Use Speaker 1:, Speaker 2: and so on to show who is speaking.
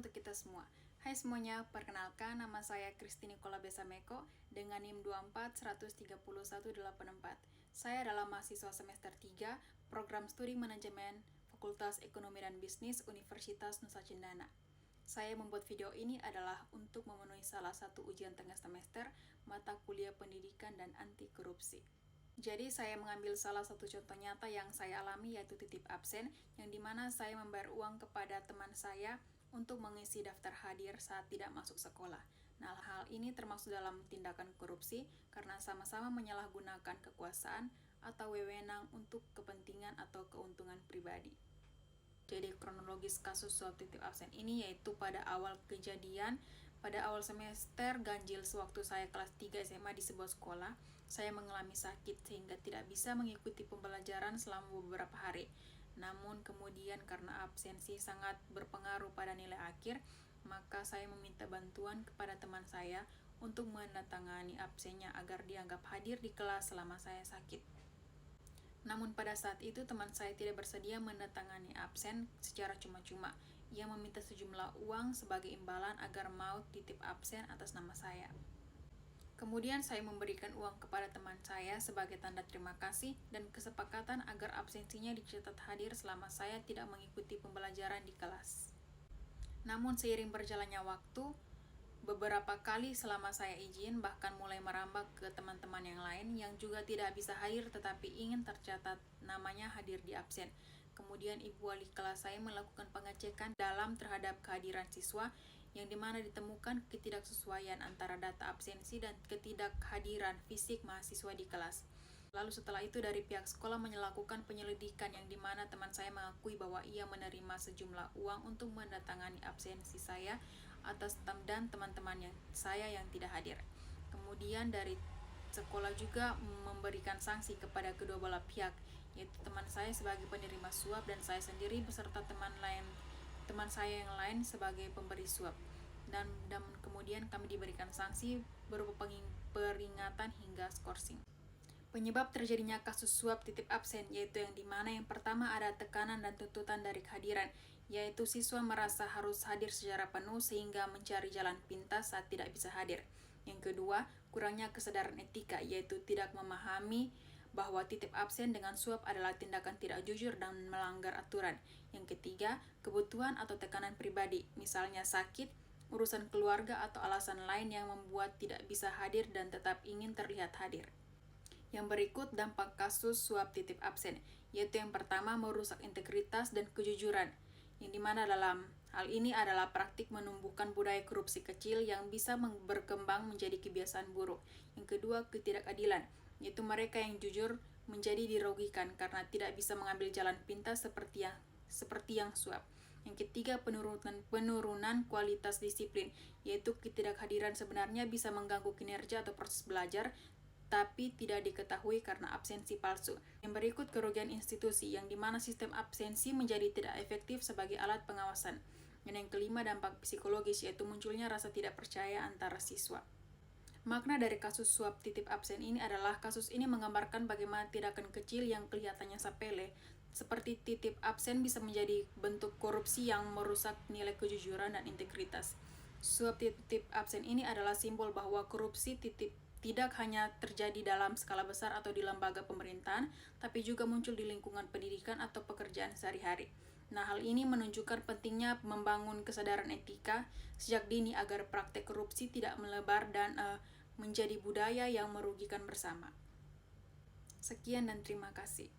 Speaker 1: untuk kita semua. Hai semuanya, perkenalkan nama saya Kristi Nicola Besameko dengan NIM 2413184. Saya adalah mahasiswa semester 3, Program Studi Manajemen, Fakultas Ekonomi dan Bisnis, Universitas Nusa Cendana. Saya membuat video ini adalah untuk memenuhi salah satu ujian tengah semester mata kuliah pendidikan dan anti korupsi. Jadi saya mengambil salah satu contoh nyata yang saya alami, yaitu titip absen, yang dimana saya membayar uang kepada teman saya untuk mengisi daftar hadir saat tidak masuk sekolah. Nah, hal ini termasuk dalam tindakan korupsi karena sama-sama menyalahgunakan kekuasaan atau wewenang untuk kepentingan atau keuntungan pribadi. Jadi kronologis kasus suap titip absen ini yaitu pada awal semester ganjil sewaktu saya kelas 3 SMA di sebuah sekolah, saya mengalami sakit sehingga tidak bisa mengikuti pembelajaran selama beberapa hari. Namun kemudian karena absensi sangat berpengaruh pada nilai akhir, maka saya meminta bantuan kepada teman saya untuk menandatangani absennya agar dianggap hadir di kelas selama saya sakit. Namun pada saat itu teman saya tidak bersedia menandatangani absen secara cuma-cuma. Ia meminta sejumlah uang sebagai imbalan agar mau titip absen atas nama saya. Kemudian saya memberikan uang kepada teman saya sebagai tanda terima kasih dan kesepakatan agar absensinya dicatat hadir selama saya tidak mengikuti pembelajaran di kelas. Namun seiring berjalannya waktu, beberapa kali selama saya izin bahkan mulai merambah ke teman-teman yang lain yang juga tidak bisa hadir tetapi ingin tercatat namanya hadir di absen. Kemudian ibu wali kelas saya melakukan pengecekan dalam terhadap kehadiran siswa yang dimana ditemukan ketidaksesuaian antara data absensi dan ketidakhadiran fisik mahasiswa di kelas. Lalu setelah itu dari pihak sekolah melakukan penyelidikan yang dimana teman saya mengakui bahwa ia menerima sejumlah uang untuk mendatangani absensi saya atas dan teman-teman saya yang tidak hadir. Kemudian dari sekolah juga memberikan sanksi kepada kedua belah pihak, yaitu teman saya sebagai penerima suap dan saya sendiri beserta teman saya yang lain sebagai pemberi suap. Dan kemudian kami diberikan sanksi berupa peringatan hingga skorsing. Penyebab terjadinya kasus suap titip absen yaitu yang dimana yang pertama ada tekanan dan tuntutan dari kehadiran, yaitu siswa merasa harus hadir secara penuh sehingga mencari jalan pintas saat tidak bisa hadir. Yang kedua, kurangnya kesadaran etika, yaitu tidak memahami bahwa titip absen dengan suap adalah tindakan tidak jujur dan melanggar aturan. Yang ketiga, kebutuhan atau tekanan pribadi, misalnya sakit, urusan keluarga atau alasan lain yang membuat tidak bisa hadir dan tetap ingin terlihat hadir. Yang berikut dampak kasus suap titip absen, yaitu yang pertama merusak integritas dan kejujuran, yang dimana dalam hal ini adalah praktik menumbuhkan budaya korupsi kecil yang bisa berkembang menjadi kebiasaan buruk. Yang kedua, ketidakadilan, yaitu mereka yang jujur menjadi dirugikan karena tidak bisa mengambil jalan pintas seperti yang suap. Yang ketiga, penurunan kualitas disiplin, yaitu ketidakhadiran sebenarnya bisa mengganggu kinerja atau proses belajar, tapi tidak diketahui karena absensi palsu. Yang berikut, kerugian institusi, yang dimana sistem absensi menjadi tidak efektif sebagai alat pengawasan. Dan yang kelima, dampak psikologis, yaitu munculnya rasa tidak percaya antara siswa. Makna dari kasus suap titip absen ini adalah kasus ini menggambarkan bagaimana tindakan kecil yang kelihatannya sepele, seperti titip absen bisa menjadi bentuk korupsi yang merusak nilai kejujuran dan integritas. Suap titip absen ini adalah simbol bahwa korupsi tidak hanya terjadi dalam skala besar atau di lembaga pemerintahan, tapi juga muncul di lingkungan pendidikan atau pekerjaan sehari-hari. Nah, hal ini menunjukkan pentingnya membangun kesadaran etika sejak dini agar praktek korupsi tidak melebar dan menjadi budaya yang merugikan bersama. Sekian dan terima kasih.